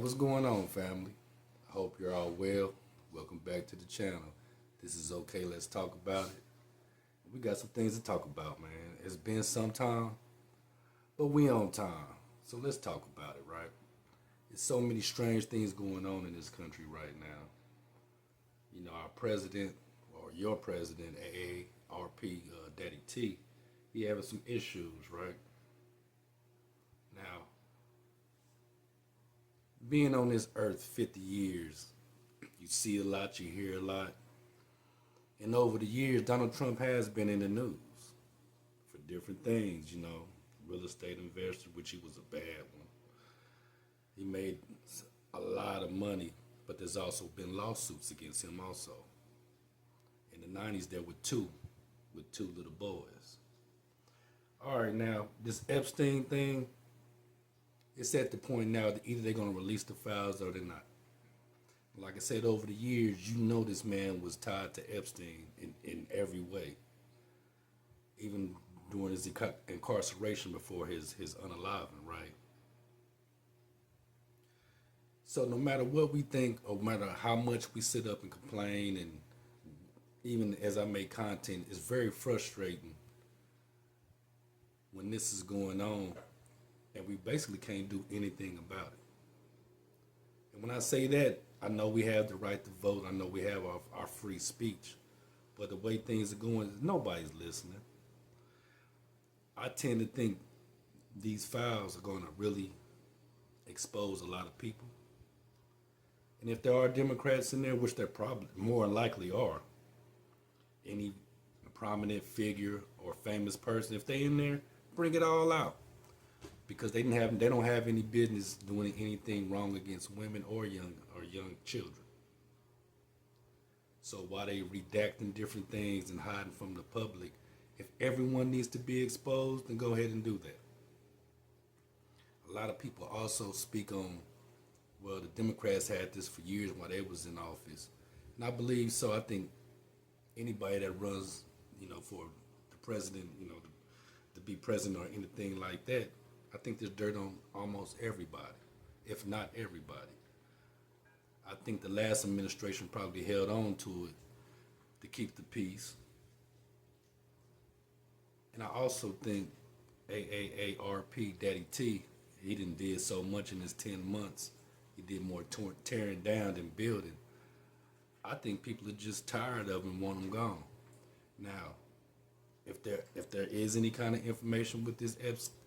What's going on, family? I hope you're all well. Welcome back to the channel. This is okay. Let's talk about it. We got some things to talk about, man. It's been some time, but we on time. So let's talk about it, right? There's so many strange things going on in this country right now. You know, our president, or your president, AARP, Daddy T, he having some issues, right? Now, being on this earth 50 years, you see a lot, you hear a lot. And over the years, Donald Trump has been in the news for different things, you know. Real estate investor, which he was a bad one. He made a lot of money, but there's also been lawsuits against him also. In the 90s, there were with two little boys. All right, now, this Epstein thing, it's at the point now that either they're going to release the files or they're not. Like I said, over the years, you know this man was tied to Epstein in every way. Even during his incarceration before his unaliving, right? So no matter what we think, or no matter how much we sit up and complain, and even as I make content, it's very frustrating when this is going on and we basically can't do anything about it. And when I say that, I know we have the right to vote. I know we have our free speech. But the way things are going, nobody's listening. I tend to think these files are going to really expose a lot of people. And if there are Democrats in there, which there probably more than likely are, any prominent figure or famous person, if they in there, bring it all out. Because they don't have any business doing anything wrong against women or young children. So while they redacting different things and hiding from the public, if everyone needs to be exposed, then go ahead and do that. A lot of people also speak on, well, the Democrats had this for years while they was in office. And I believe so. I think anybody that runs, for the president, to be president or anything like that, I think there's dirt on almost everybody, if not everybody. I think the last administration probably held on to it to keep the peace. And I also think AARP, Daddy T, he did so much in his 10 months. He did more tearing down than building. I think people are just tired of him and want him gone. Now, if there is any kind of information with this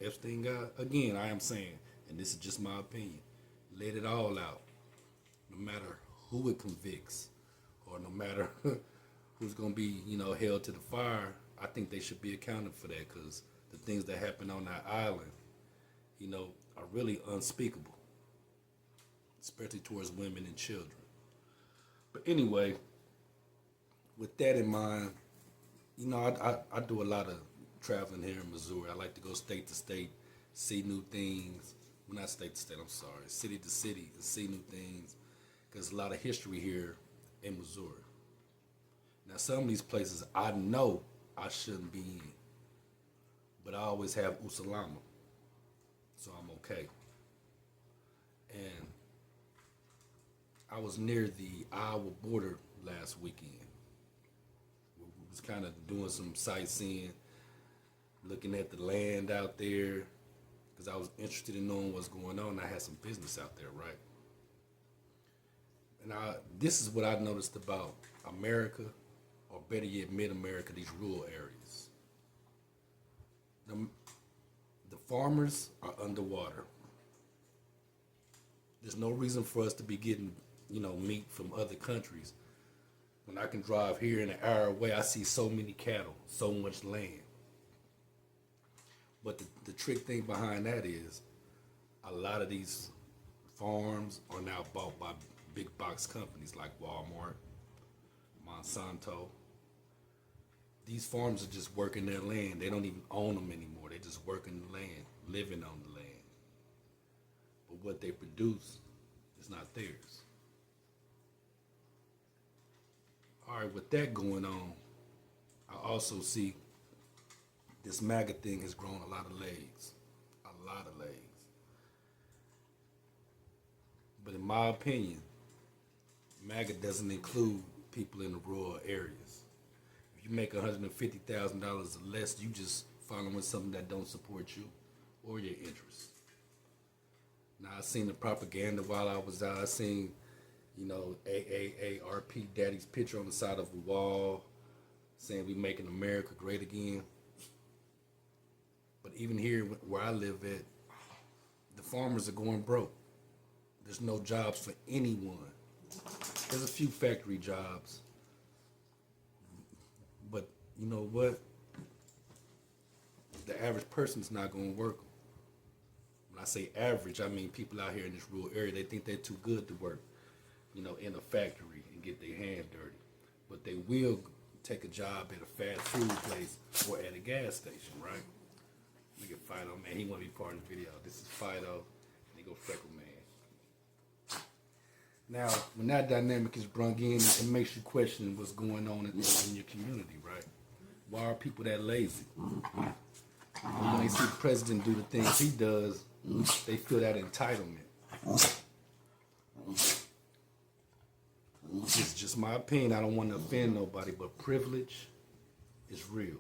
Epstein guy, again, I am saying, and this is just my opinion, let it all out. No matter who it convicts, or no matter who's going to be, held to the fire, I think they should be accounted for that, because the things that happen on that island, are really unspeakable, especially towards women and children. But anyway, with that in mind, I do a lot of traveling here in Missouri. I like to go state to state, see new things. Well, not state to state, I'm sorry. City to city, and see new things. Because there's a lot of history here in Missouri. Now, some of these places I know I shouldn't be in. But I always have Usalama. So I'm okay. And I was near the Iowa border last weekend. Was kind of doing some sightseeing, looking at the land out there, because I was interested in knowing what's going on. I had some business out there, right? And this is what I noticed about America, or better yet, mid-America, these rural areas. The farmers are underwater. There's no reason for us to be getting, meat from other countries. When I can drive here in an hour away, I see so many cattle, so much land. But the trick thing behind that is a lot of these farms are now bought by big box companies like Walmart, Monsanto. These farms are just working their land. They don't even own them anymore. They're just working the land, living on the land. But what they produce is not theirs. All right, with that going on, I also see this MAGA thing has grown a lot of legs. A lot of legs. But in my opinion, MAGA doesn't include people in the rural areas. If you make $150,000 or less, you just following something that don't support you or your interests. Now I seen the propaganda while I was out. I seen, AAARP Daddy's picture on the side of a wall saying we making America great again. But even here where I live at, the farmers are going broke. There's no jobs for anyone. There's a few factory jobs. But you know what? The average person's not going to work. When I say average, I mean people out here in this rural area, they think they're too good to work, in a factory and get their hands dirty. But they will take a job at a fast food place or at a gas station, right? Look at Fido, man. He want to be part of the video. This is Fido, and they go Freckle Man. Now, when that dynamic is brung in, it makes you question what's going on in your community, right? Why are people that lazy? When they see the president do the things he does, they feel that entitlement. It's just my opinion. I don't want to offend nobody, but privilege is real.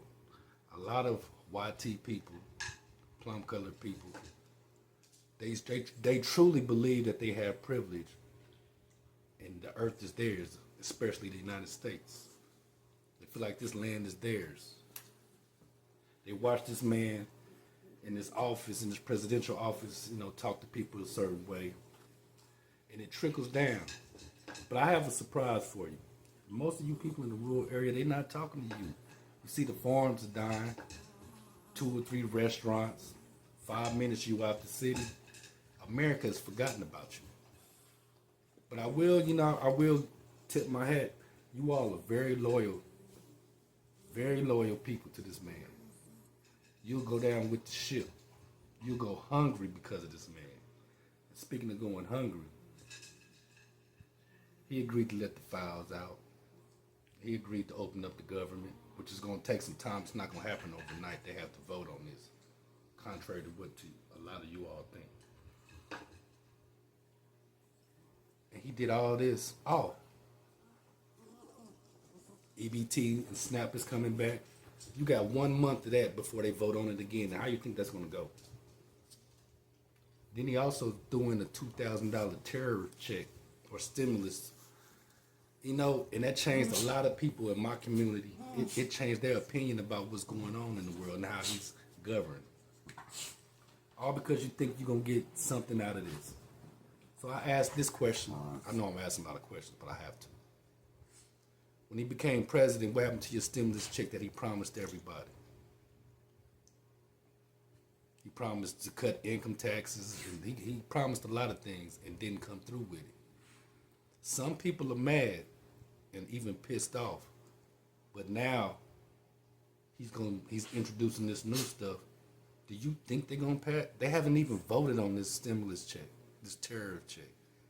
A lot of YT people, plum-colored people, they truly believe that they have privilege and the earth is theirs, especially the United States. They feel like this land is theirs. They watch this man in his office, in his presidential office, talk to people a certain way, and it trickles down. But I have a surprise for you. Most of you people in the rural area, they're not talking to you. You see the farms are dying, 2 or 3 restaurants, 5 minutes you out the city. America has forgotten about you. But I will tip my hat. You all are very loyal people to this man. You'll go down with the ship. You'll go hungry because of this man. And speaking of going hungry, he agreed to let the files out. He agreed to open up the government, which is going to take some time. It's not going to happen overnight. They have to vote on this, contrary to what a lot of you all think. And he did all this. Oh, EBT and SNAP is coming back. You got 1 month of that before they vote on it again. Now, how you think that's going to go? Then he also threw in a $2,000 terror check or stimulus. And that changed a lot of people in my community. It changed their opinion about what's going on in the world and how he's governed. All because you think you're going to get something out of this. So I asked this question. I know I'm asking a lot of questions, but I have to. When he became president, what happened to your stimulus check that he promised everybody? He promised to cut income taxes, and he promised a lot of things and didn't come through with it. Some people are mad and even pissed off, but now he's introducing this new stuff. Do you think they're gonna pass? They haven't even voted on this stimulus check, this terror check.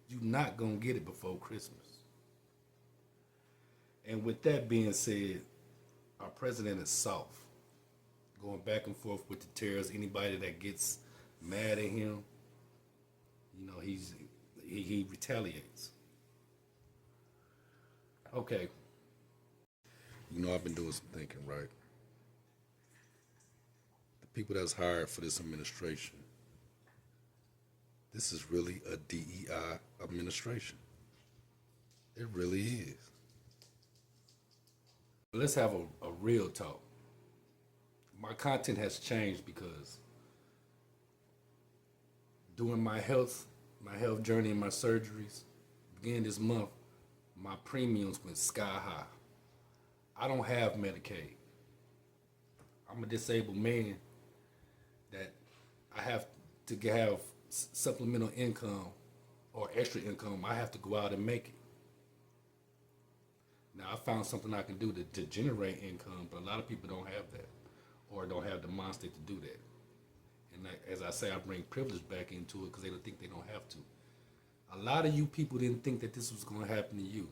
You're not gonna get it before Christmas. And with that being said, our president is soft, going back and forth with the terrorists. Anybody that gets mad at him, he retaliates. Okay. I've been doing some thinking, right? The people that's hired for this administration, this is really a DEI administration. It really is. Let's have a real talk. My content has changed because during my health journey and my surgeries, beginning this month, my premiums went sky high. I don't have Medicaid. I'm a disabled man that I have to have supplemental income or extra income. I have to go out and make it. Now, I found something I can do to generate income, but a lot of people don't have that or don't have the mindset to do that. And as I say, I bring privilege back into it because they don't think they don't have to. A lot of you people didn't think that this was going to happen to you.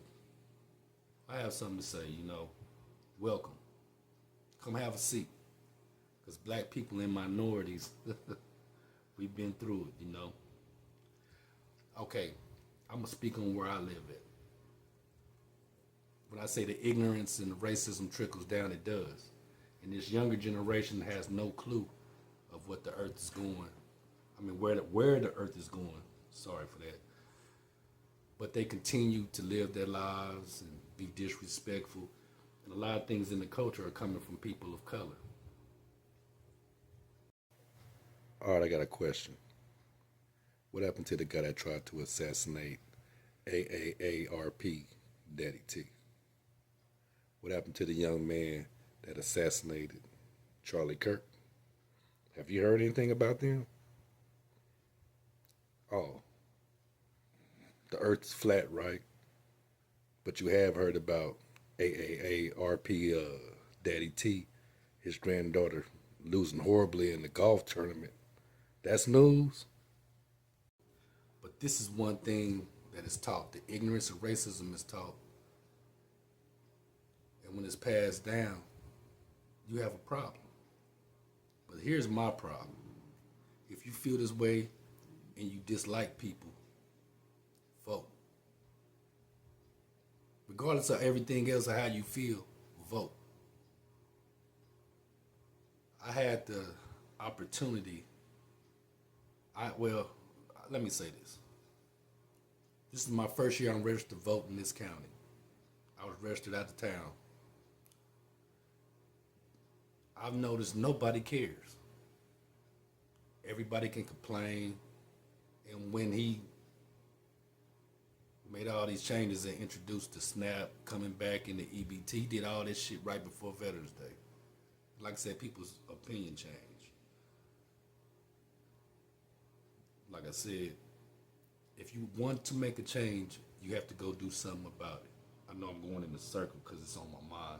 I have something to say, welcome. Come have a seat. Because black people and minorities, we've been through it, Okay, I'm gonna speak on where I live at. When I say the ignorance and the racism trickles down, it does. And this younger generation has no clue of what the earth is going. I mean, where the earth is going. Sorry for that. But they continue to live their lives and be disrespectful. And a lot of things in the culture are coming from people of color. All right, I got a question. What happened to the guy that tried to assassinate AARP Daddy T? What happened to the young man that assassinated Charlie Kirk? Have you heard anything about them? Oh, the earth's flat, right? But you have heard about AAARP Daddy T, his granddaughter losing horribly in the golf tournament. That's news. But this is one thing that is taught. The ignorance of racism is taught. And when it's passed down, you have a problem. But here's my problem. If you feel this way and you dislike people, vote. Regardless of everything else or how you feel, vote. I had the opportunity. Let me say this. This is my first year I'm registered to vote in this county. I was registered out of town. I've noticed nobody cares. Everybody can complain. And when he made all these changes and introduced the SNAP coming back in the EBT, he did all this shit right before Veterans Day. Like I said, people's opinion changed. Like I said, if you want to make a change, you have to go do something about it. I know I'm going in a circle because it's on my mind.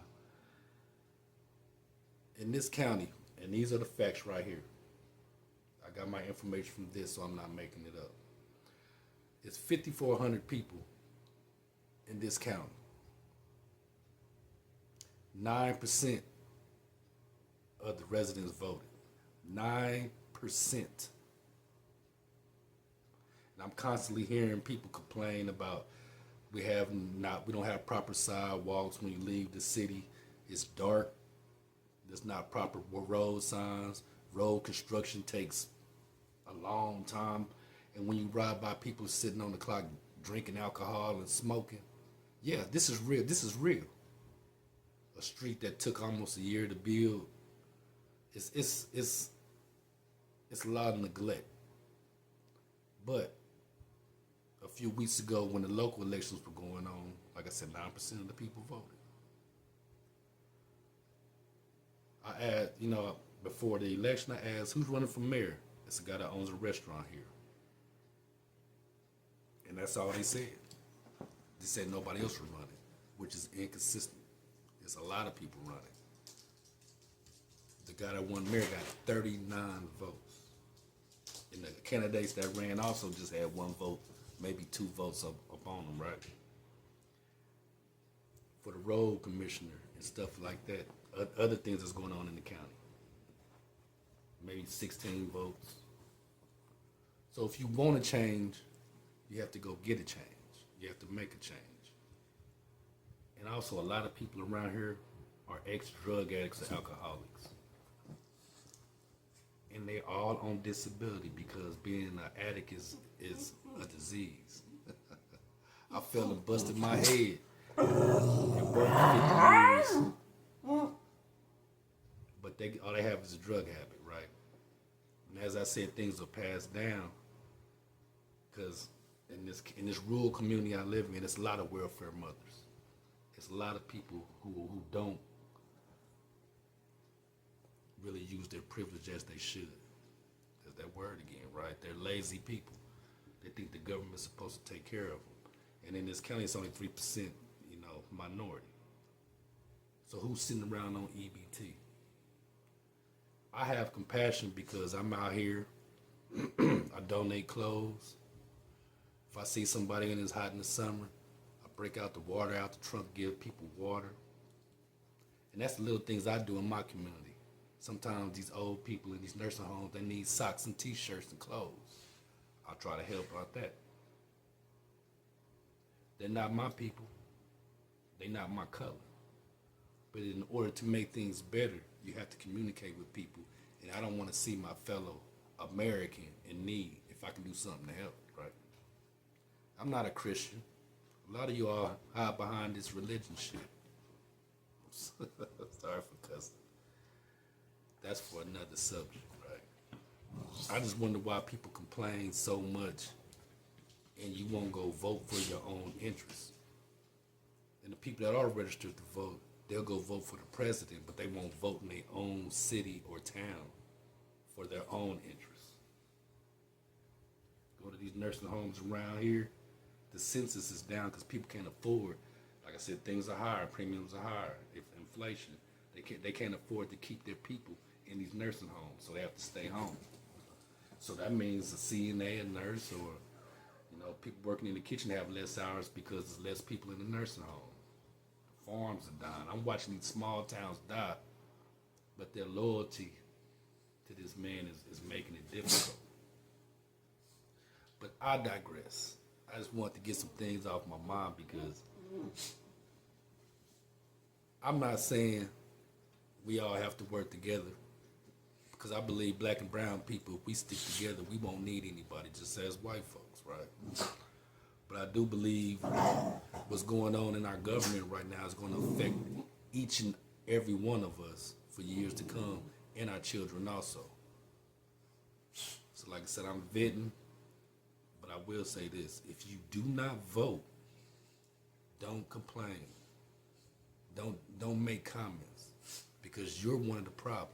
In this county, and these are the facts right here. I got my information from this, so I'm not making it up. It's 5,400 people in this county. 9% of the residents voted. 9%. And I'm constantly hearing people complain about we don't have proper sidewalks when you leave the city. It's dark. There's not proper road signs. Road construction takes a long time. And when you ride by people sitting on the clock drinking alcohol and smoking, yeah, this is real. This is real. A street that took almost a year to build. It's a lot of neglect. But a few weeks ago when the local elections were going on, like I said, 9% of the people voted. Before the election, I asked, who's running for mayor? It's a guy that owns a restaurant here. And that's all they said. They said nobody else was running, which is inconsistent. There's a lot of people running. The guy that won mayor got 39 votes. And the candidates that ran also just had one vote, maybe 2 votes up on them, right? For the road commissioner and stuff like that, other things that's going on in the county. Maybe 16 votes. So if you want to change, you have to go get a change. You have to make a change. And also, a lot of people around here are ex-drug addicts or alcoholics. And they're all on disability because being an addict is a disease. I fell and busted my head and worked 50 years. But all they have is a drug habit, right? And as I said, things are passed down because in this rural community I live in, it's a lot of welfare mothers. It's a lot of people who don't really use their privilege as they should. There's that word again, right? They're lazy people. They think the government's supposed to take care of them. And in this county, it's only 3%, minority. So who's sitting around on EBT? I have compassion because I'm out here. I donate clothes. If I see somebody and it's hot in the summer, I break out the water out the trunk, give people water. And that's the little things I do in my community. Sometimes these old people in these nursing homes, they need socks and t-shirts and clothes. I'll try to help out that. They're not my people. They're not my color. But in order to make things better, you have to communicate with people. And I don't want to see my fellow American in need if I can do something to help, right? I'm not a Christian. A lot of you all hide behind this religion shit. Sorry for cussing. That's for another subject, right? I just wonder why people complain so much and you won't go vote for your own interests. And the people that are registered to vote, they'll go vote for the president, but they won't vote in their own city or town for their own interests. Go to these nursing homes around here, the census is down because people can't afford. Like I said, things are higher, premiums are higher. If inflation, they can't afford to keep their people in these nursing homes, so they have to stay home. So that means a CNA, a nurse, or people working in the kitchen have less hours because there's less people in the nursing home. The farms are dying. I'm watching these small towns die, but their loyalty to this man is making it difficult. But I digress. I just want to get some things off my mind because I'm not saying we all have to work together, because I believe black and brown people, if we stick together, we won't need anybody, just as white folks, right? But I do believe what's going on in our government right now is going to affect each and every one of us for years to come, and our children also. So like I said, I'm venting, but I will say this. If you do not vote, don't complain. Don't make comments, because you're one of the problems.